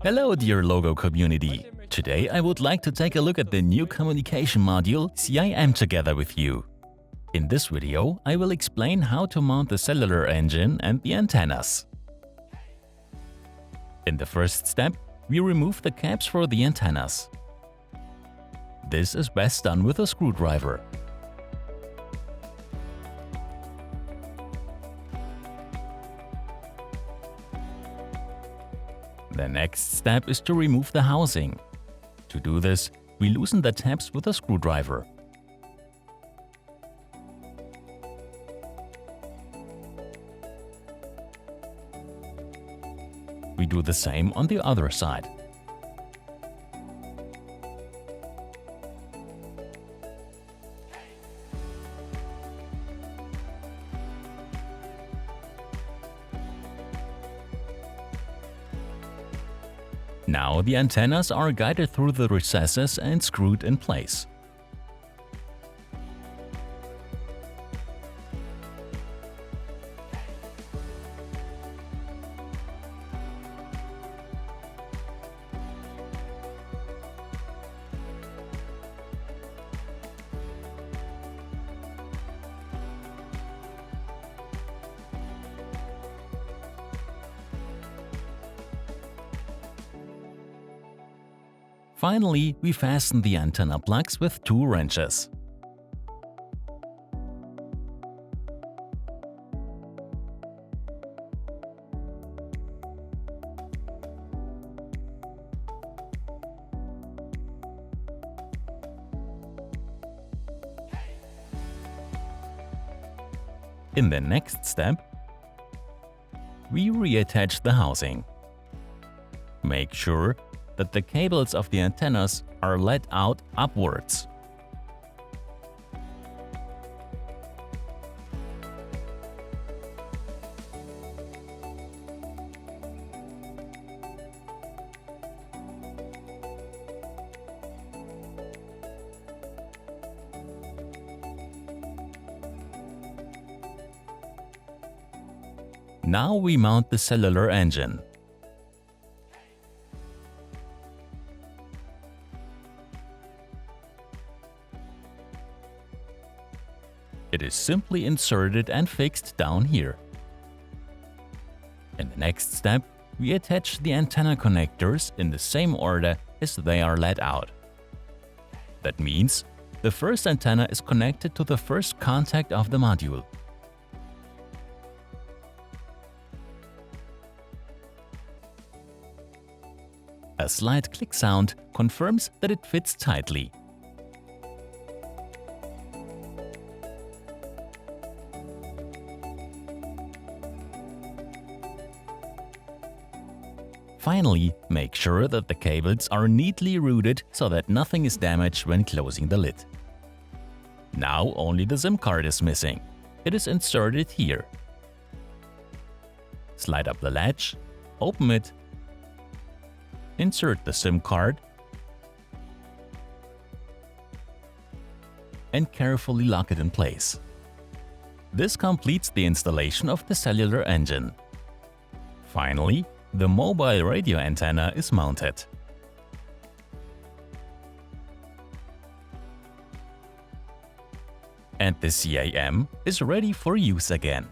Hello dear Logo community! Today I would like to take a look at the new communication module CIM together with you. In this video I will explain how to mount the cellular engine and the antennas. In the first step, we remove the caps for the antennas. This is best done with a screwdriver. The next step is to remove the housing. To do this, we loosen the tabs with a screwdriver. We do the same on the other side. Now the antennas are guided through the recesses and screwed in place. Finally, we fasten the antenna plugs with 2 wrenches. In the next step, we reattach the housing. Make sure that the cables of the antennas are let out upwards. Now we mount the cellular engine. It is simply inserted and fixed down here. In the next step, we attach the antenna connectors in the same order as they are let out. That means the first antenna is connected to the first contact of the module. A slight click sound confirms that it fits tightly. Finally, make sure that the cables are neatly routed so that nothing is damaged when closing the lid. Now only the SIM card is missing. It is inserted here. Slide up the latch, open it, insert the SIM card, and carefully lock it in place. This completes the installation of the cellular engine. Finally, the mobile radio antenna is mounted. And the CIM is ready for use again.